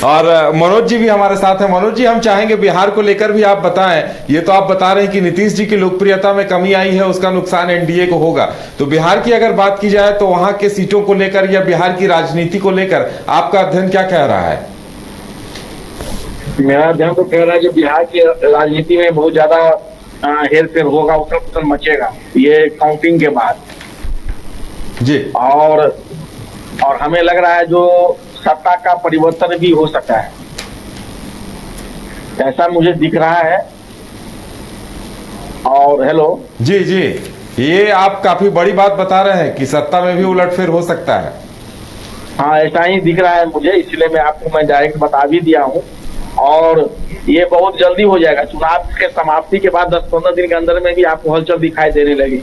और मनोज जी भी हमारे साथ हैं। मनोज जी, हम चाहेंगे बिहार को लेकर भी आप बताएं। ये तो आप बता रहे हैं कि नीतीश जी की लोकप्रियता में कमी आई है, उसका नुकसान एनडीए को होगा। तो बिहार की अगर बात की जाए तो वहां के सीटों को लेकर या बिहार की राजनीति को लेकर आपका अध्ययन क्या कह रहा है? मेरा अध्ययन तो कह रहा है कि बिहार की राजनीति में बहुत ज्यादा हेर फेर होगा, उथल पुथल मचेगा ये काउंटिंग के बाद जी। और हमें लग रहा है जो सत्ता का परिवर्तन भी हो सकता है, ऐसा मुझे दिख रहा है। और हेलो जी जी, ये आप काफी बड़ी बात बता रहे हैं कि सत्ता में भी उलटफेर हो सकता है। हाँ, ऐसा ही दिख रहा है मुझे, इसलिए मैं डायरेक्ट बता भी दिया हूँ। और ये बहुत जल्दी हो जाएगा, चुनाव के समाप्ति के बाद 10-15 दिन के अंदर में भी आपको हलचल दिखाई देने लगी।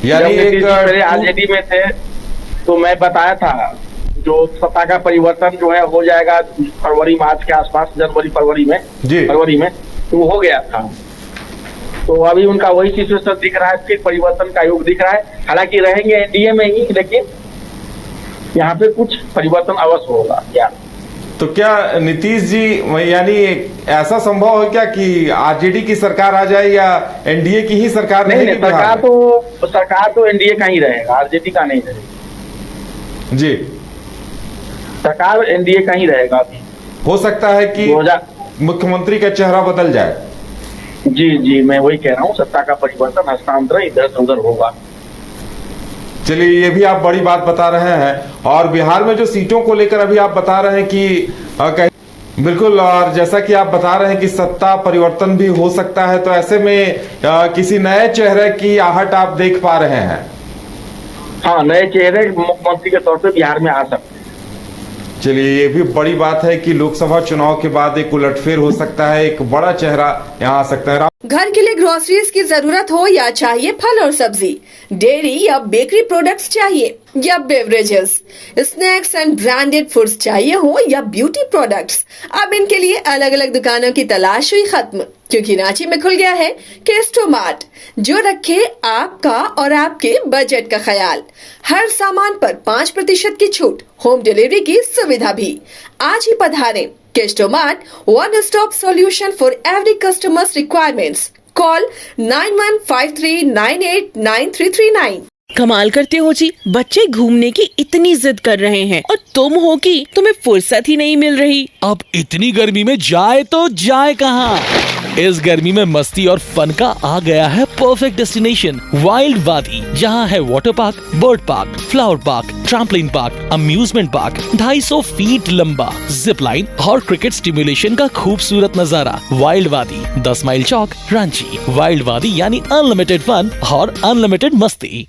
यानी पहले आरजेडी में थे तो मैं बताया था जो सत्ता का परिवर्तन जो है हो जाएगा फरवरी मार्च के आसपास, जनवरी फरवरी में तो हो गया था। तो अभी उनका वही सिचुएशन दिख रहा है, फिर परिवर्तन का योग दिख रहा है। हालांकि रहेंगे एनडीए में ही, लेकिन यहाँ पे कुछ परिवर्तन अवश्य होगा। क्या तो क्या नीतीश जी, यानी ऐसा संभव है क्या कि आरजेडी की सरकार आ जाए या एनडीए की ही सरकार नहीं, सरकार तो एनडीए का ही रहेगा, आरजेडी का नहीं रहेगा जी। सरकार एनडीए का ही रहेगा। अभी हो सकता है कि मुख्यमंत्री का चेहरा बदल जाए। जी, मैं वही कह रहा हूँ, सत्ता का परिवर्तन, हस्तांतरण इधर से उधर होगा। चलिए, ये भी आप बड़ी बात बता रहे हैं। और बिहार में जो सीटों को लेकर अभी आप बता रहे हैं कि बिल्कुल, और जैसा कि आप बता रहे हैं कि सत्ता परिवर्तन भी हो सकता है, तो ऐसे में किसी नए चेहरे की आहट आप देख पा रहे हैं? हाँ, नए चेहरे मुख्यमंत्री के तौर पे बिहार में आ सकते हैं। चलिए, ये भी बड़ी बात है कि लोकसभा चुनाव के बाद एक उलटफेर हो सकता है, एक बड़ा चेहरा यहाँ आ सकता है। घर के लिए ग्रोसरीज की जरूरत हो या चाहिए फल और सब्जी, डेयरी या बेकरी प्रोडक्ट्स चाहिए या beverages, snacks and branded foods चाहिए हो या ब्यूटी प्रोडक्ट्स, अब इनके लिए अलग अलग दुकानों की तलाश हुई खत्म, क्योंकि रांची में खुल गया है केस्टो मार्ट, जो रखे आपका और आपके बजट का ख्याल। हर सामान पर 5% की छूट, होम डिलीवरी की सुविधा भी। आज ही पधारें Kesto mart, one stop solution for every customer's requirements. Call 9153989339. कमाल करते हो जी, बच्चे घूमने की इतनी जिद कर रहे हैं और तुम हो कि तुम्हें फुर्सत ही नहीं मिल रही। अब इतनी गर्मी में जाए तो जाए कहाँ? इस गर्मी में मस्ती और फन का आ गया है परफेक्ट डेस्टिनेशन, वाइल्ड वादी, जहाँ है water park, bird park, flower park, trampoline park, amusement park, 250 feet लंबा, जिप लाइन और क्रिकेट स्टिमुलेशन का खूबसूरत नजारा। वाइल्ड वादी, 10 माइल चौक, रांची। वाइल्ड वादी यानी अनलिमिटेड फन और अनलिमिटेड मस्ती।